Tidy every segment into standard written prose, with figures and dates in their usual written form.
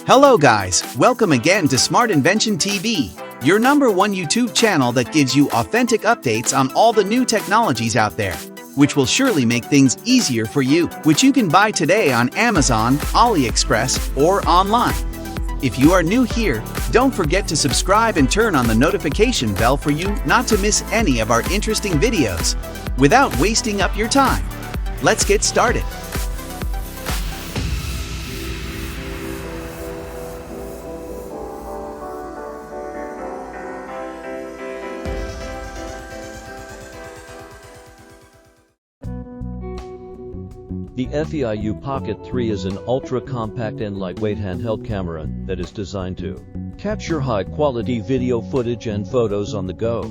Hello guys, welcome again to Smart Invention TV, your #1 YouTube channel that gives you authentic updates on all the new technologies out there, which will surely make things easier for you, which you can buy today on Amazon, AliExpress, or online. If you are new here, don't forget to subscribe and turn on the notification bell for you not to miss any of our interesting videos. Without wasting up your time, let's get started. The Feiyu Pocket 3 is an ultra-compact and lightweight handheld camera that is designed to capture high-quality video footage and photos on the go.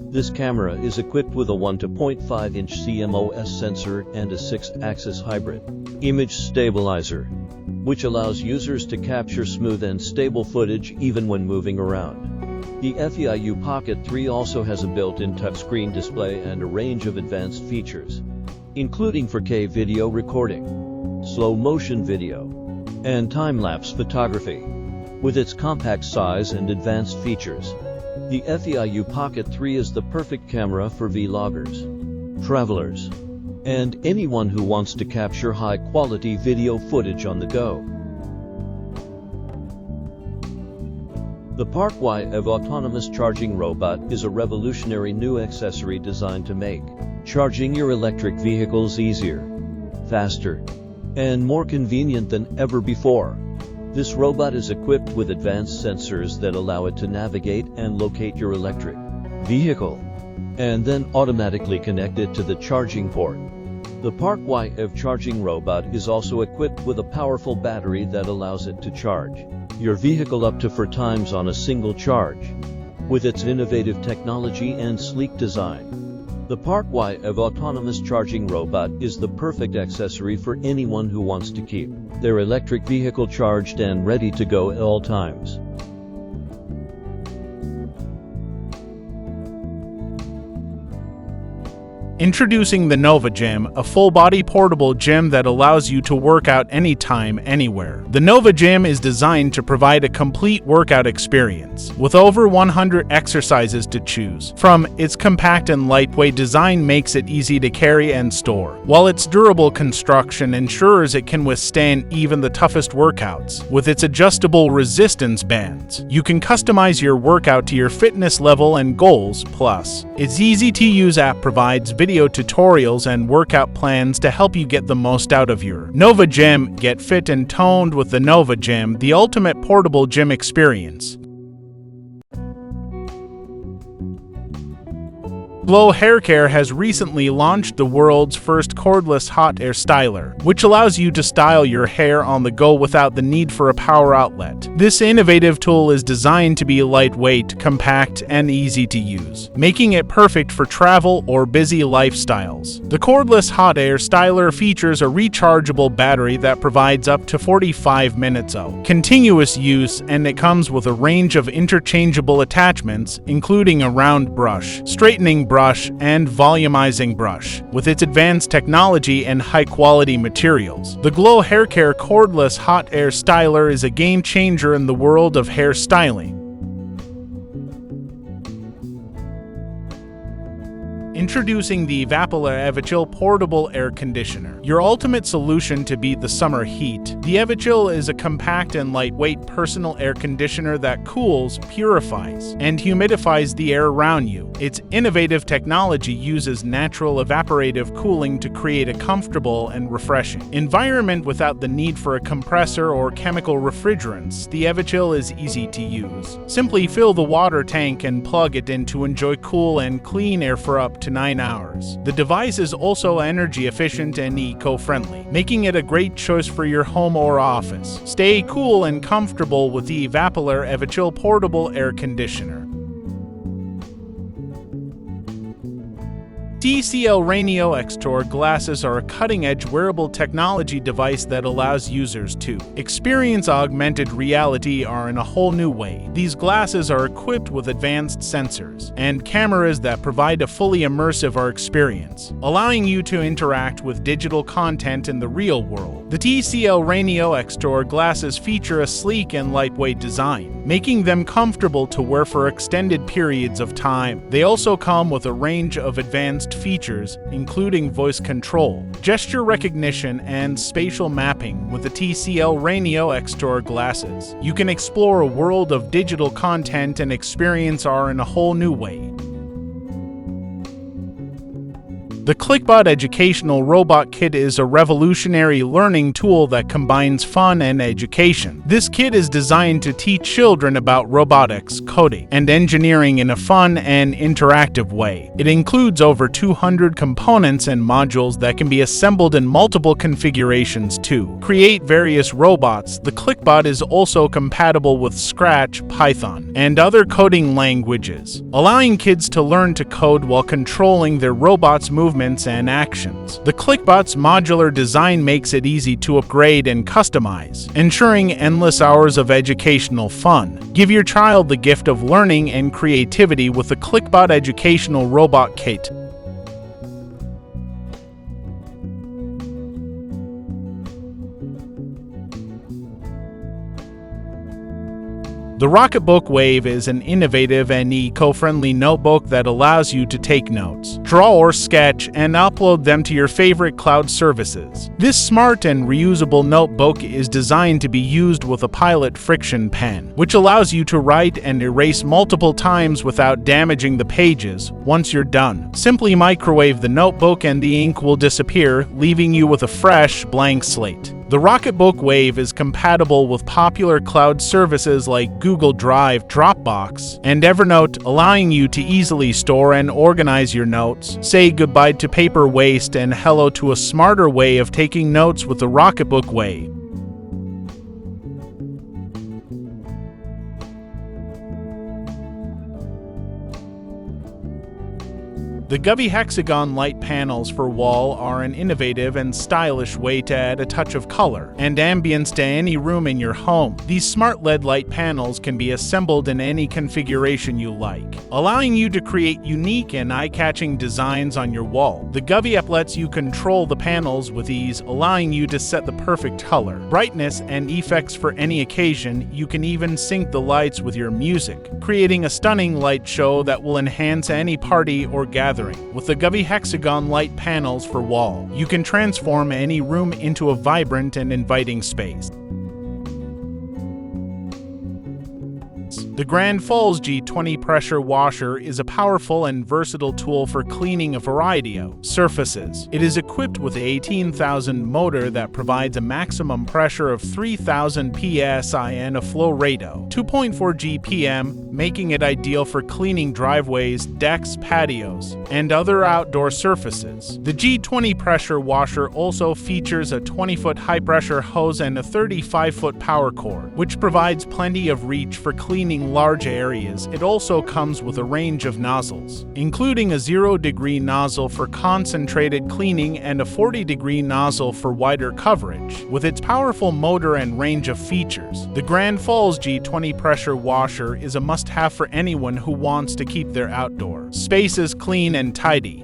This camera is equipped with a 1.5-inch CMOS sensor and a 6-axis hybrid image stabilizer, which allows users to capture smooth and stable footage even when moving around. The Feiyu Pocket 3 also has a built-in touchscreen display and a range of advanced features, including 4K video recording, slow-motion video, and time-lapse photography. With its compact size and advanced features, the Feiyu Pocket 3 is the perfect camera for vloggers, travelers, and anyone who wants to capture high-quality video footage on the go. The Parky EV autonomous charging robot is a revolutionary new accessory designed to make charging your electric vehicles easier, faster, and more convenient than ever before. This robot is equipped with advanced sensors that allow it to navigate and locate your electric vehicle, and then automatically connect it to the charging port. The Parky EV charging robot is also equipped with a powerful battery that allows it to charge your vehicle up to 4 times on a single charge. With its innovative technology and sleek design, the Parky EV autonomous charging robot is the perfect accessory for anyone who wants to keep their electric vehicle charged and ready to go at all times. Introducing the Nova Gym, a full-body portable gym that allows you to work out anytime, anywhere. The Nova Gym is designed to provide a complete workout experience, with over 100 exercises to choose from. Its compact and lightweight design makes it easy to carry and store, while its durable construction ensures it can withstand even the toughest workouts. With its adjustable resistance bands, you can customize your workout to your fitness level and goals. Plus, its easy-to-use app provides video tutorials and workout plans to help you get the most out of your Nova Gym. Get fit and toned with the Nova Gym, the ultimate portable gym experience. HairCare has recently launched the world's first cordless hot air styler, which allows you to style your hair on the go without the need for a power outlet. This innovative tool is designed to be lightweight, compact, and easy to use, making it perfect for travel or busy lifestyles. The cordless hot air styler features a rechargeable battery that provides up to 45 minutes of continuous use, and it comes with a range of interchangeable attachments, including a round brush, straightening brush, and volumizing brush. With its advanced technology and high-quality materials, the HairCare cordless hot air styler is a game changer in the world of hair styling. Introducing the Evapolar portable air conditioner, your ultimate solution to beat the summer heat. The Evapolar is a compact and lightweight personal air conditioner that cools, purifies, and humidifies the air around you. Its innovative technology uses natural evaporative cooling to create a comfortable and refreshing environment without the need for a compressor or chemical refrigerants. The Evapolar is easy to use. Simply fill the water tank and plug it in to enjoy cool and clean air for up to 9 hours. The device is also energy efficient and eco-friendly, making it a great choice for your home or office. Stay cool and comfortable with the Evapolar portable air conditioner. TCL Rayneo X3 glasses are a cutting-edge wearable technology device that allows users to experience augmented reality in a whole new way. These glasses are equipped with advanced sensors and cameras that provide a fully immersive experience, allowing you to interact with digital content in the real world. The TCL Rayneo X3 glasses feature a sleek and lightweight design, making them comfortable to wear for extended periods of time. They also come with a range of advanced features, including voice control, gesture recognition, and spatial mapping. With the TCL Rayneo X3 glasses, you can explore a world of digital content and experience in a whole new way. The Clicbot Educational Robot Kit is a revolutionary learning tool that combines fun and education. This kit is designed to teach children about robotics, coding, and engineering in a fun and interactive way. It includes over 200 components and modules that can be assembled in multiple configurations to create various robots. The Clicbot is also compatible with Scratch, Python, and other coding languages, allowing kids to learn to code while controlling their robot's movements and actions. The Clicbot's modular design makes it easy to upgrade and customize, ensuring endless hours of educational fun. Give your child the gift of learning and creativity with the Clicbot Educational Robot Kit. The Rocketbook Wave is an innovative and eco-friendly notebook that allows you to take notes, draw or sketch, and upload them to your favorite cloud services. This smart and reusable notebook is designed to be used with a Pilot friction pen, which allows you to write and erase multiple times without damaging the pages. Once you're done, simply microwave the notebook and the ink will disappear, leaving you with a fresh, blank slate. The Rocketbook Wave is compatible with popular cloud services like Google Drive, Dropbox, and Evernote, allowing you to easily store and organize your notes. Say goodbye to paper waste and hello to a smarter way of taking notes with the Rocketbook Wave. The Govee Hexagon light panels for wall are an innovative and stylish way to add a touch of color and ambience to any room in your home. These smart LED light panels can be assembled in any configuration you like, allowing you to create unique and eye-catching designs on your wall. The Govee app lets you control the panels with ease, allowing you to set the perfect color, brightness, and effects for any occasion. You can even sync the lights with your music, creating a stunning light show that will enhance any party or gathering. With the Govee Hexagon light panels for wall, you can transform any room into a vibrant and inviting space. The Grand Falls G20 Pressure Washer is a powerful and versatile tool for cleaning a variety of surfaces. It is equipped with an 18,000 motor that provides a maximum pressure of 3,000 psi and a flow rate of 2.4 GPM, making it ideal for cleaning driveways, decks, patios, and other outdoor surfaces. The G20 Pressure Washer also features a 20-foot high-pressure hose and a 35-foot power cord, which provides plenty of reach for cleaning large areas. It also comes with a range of nozzles, including a 0-degree nozzle for concentrated cleaning and a 40-degree nozzle for wider coverage. With its powerful motor and range of features, the Grand Falls G20 Pressure Washer is a must-have for anyone who wants to keep their outdoor spaces clean and tidy.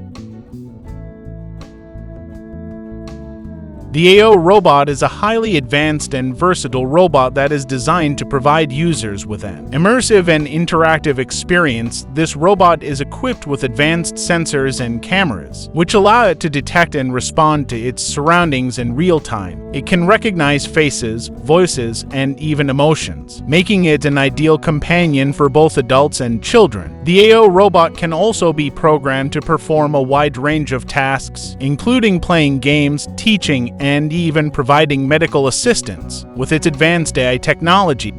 The Aeo Robot is a highly advanced and versatile robot that is designed to provide users with an immersive and interactive experience. This robot is equipped with advanced sensors and cameras, which allow it to detect and respond to its surroundings in real time. It can recognize faces, voices, and even emotions, making it an ideal companion for both adults and children. The Aeo Robot can also be programmed to perform a wide range of tasks, including playing games, teaching, and even providing medical assistance. With its advanced AI technology,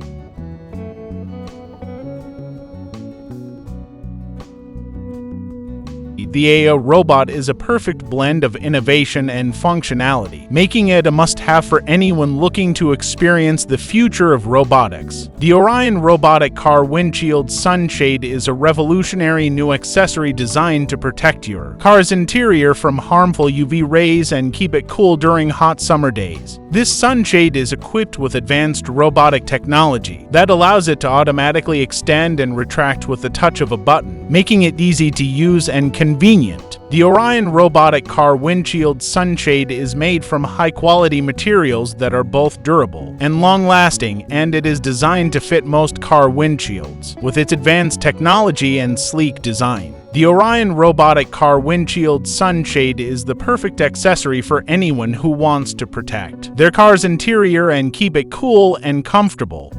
the the Aeo Robot is a perfect blend of innovation and functionality, making it a must-have for anyone looking to experience the future of robotics. The ORION Robotic Car windshield sunshade is a revolutionary new accessory designed to protect your car's interior from harmful UV rays and keep it cool during hot summer days. This sunshade is equipped with advanced robotic technology that allows it to automatically extend and retract with the touch of a button, making it easy to use and convenient. The ORION Robotic Car windshield sunshade is made from high-quality materials that are both durable and long-lasting, and it is designed to fit most car windshields, with its advanced technology and sleek design. The ORION Robotic Car windshield sunshade is the perfect accessory for anyone who wants to protect their car's interior and keep it cool and comfortable.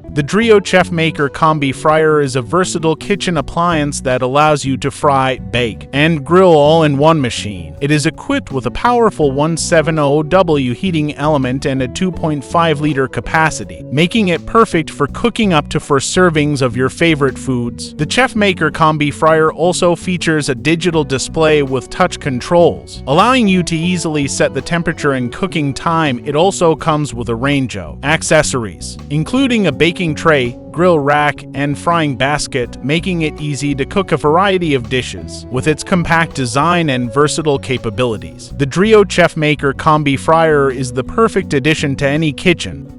The DREO ChefMaker Combi fryer is a versatile kitchen appliance that allows you to fry, bake, and grill all in one machine. It is equipped with a powerful 170W heating element and a 2.5-liter capacity, making it perfect for cooking up to 4 servings of your favorite foods. The ChefMaker Combi fryer also features a digital display with touch controls, allowing you to easily set the temperature and cooking time. It also comes with a range of accessories, including a baking tray, grill rack, and frying basket, making it easy to cook a variety of dishes. With its compact design and versatile capabilities, the DREO ChefMaker Combi fryer is the perfect addition to any kitchen.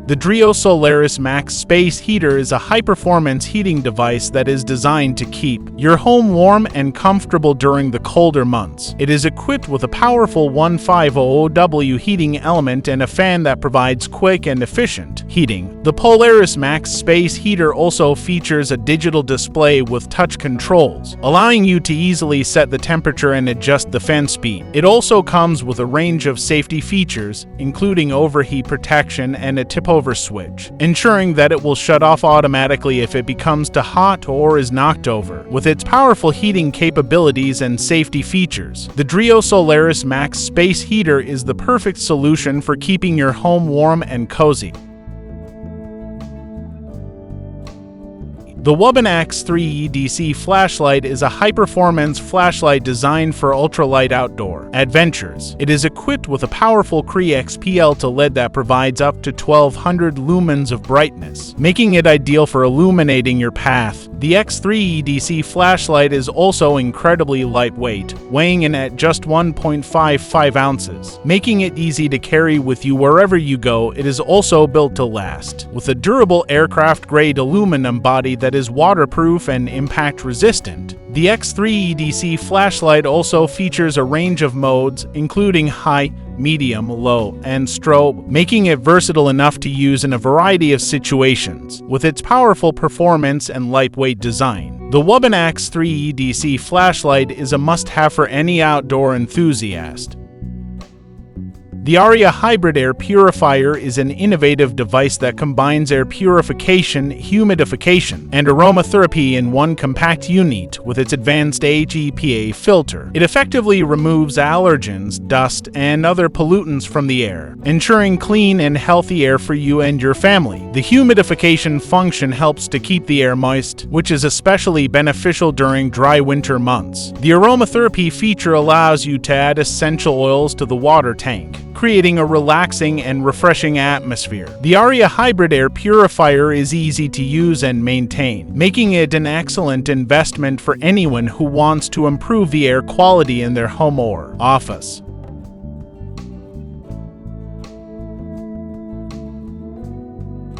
The DREO Solaris Max Space Heater is a high-performance heating device that is designed to keep your home warm and comfortable during the colder months. It is equipped with a powerful 150W heating element and a fan that provides quick and efficient heating. The Polaris Max Space Heater also features a digital display with touch controls, allowing you to easily set the temperature and adjust the fan speed. It also comes with a range of safety features, including overheat protection and a tip-over switch, ensuring that it will shut off automatically if it becomes too hot or is knocked over. With its powerful heating capabilities and safety features, the DREO Solaris Max Space Heater is the perfect solution for keeping your home warm and cozy. The Wuben X3 EDC Flashlight is a high-performance flashlight designed for ultralight outdoor adventures. It is equipped with a powerful Cree XPL LED that provides up to 1200 lumens of brightness, making it ideal for illuminating your path. The X3 EDC Flashlight is also incredibly lightweight, weighing in at just 1.55 ounces, making it easy to carry with you wherever you go. It is also built to last, with a durable aircraft-grade aluminum body that is waterproof and impact-resistant. The X3 EDC Flashlight also features a range of modes, including high, medium, low, and strobe, making it versatile enough to use in a variety of situations. With its powerful performance and lightweight design, the Wuben X3 EDC Flashlight is a must-have for any outdoor enthusiast. The Aria Hybrid Air Purifier is an innovative device that combines air purification, humidification, and aromatherapy in one compact unit. With its advanced HEPA filter, it effectively removes allergens, dust, and other pollutants from the air, ensuring clean and healthy air for you and your family. The humidification function helps to keep the air moist, which is especially beneficial during dry winter months. The aromatherapy feature allows you to add essential oils to the water tank, creating a relaxing and refreshing atmosphere. The Aria Hybrid Air Purifier is easy to use and maintain, making it an excellent investment for anyone who wants to improve the air quality in their home or office.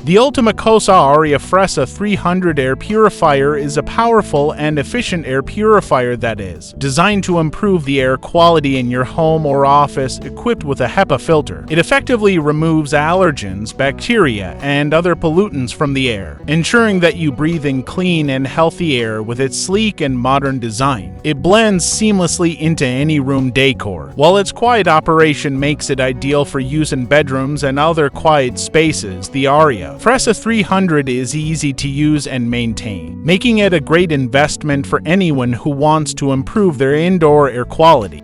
The Ultima Cosa Aria Fresa 300 Air Purifier is a powerful and efficient air purifier that is designed to improve the air quality in your home or office. Equipped with a HEPA filter, it effectively removes allergens, bacteria, and other pollutants from the air, ensuring that you breathe in clean and healthy air. With its sleek and modern design, it blends seamlessly into any room decor, while its quiet operation makes it ideal for use in bedrooms and other quiet spaces. The Aria Fresa 300 is easy to use and maintain, making it a great investment for anyone who wants to improve their indoor air quality.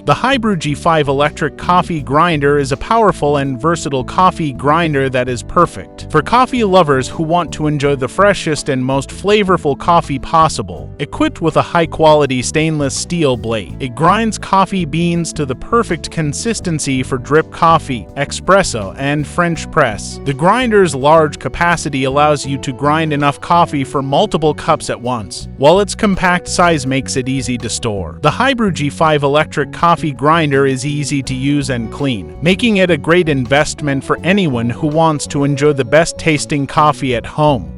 The HiBREW G5 electric coffee grinder is a powerful and versatile coffee grinder that is perfect for coffee lovers who want to enjoy the freshest and most flavorful coffee possible. Equipped with a high-quality stainless steel blade, it grinds coffee beans to the perfect consistency for drip coffee, espresso, and French press. The grinder's large capacity allows you to grind enough coffee for multiple cups at once, while its compact size makes it easy to store. The HiBREW G5 electric coffee grinder is easy to use and clean, making it a great investment for anyone who wants to enjoy the best tasting coffee at home.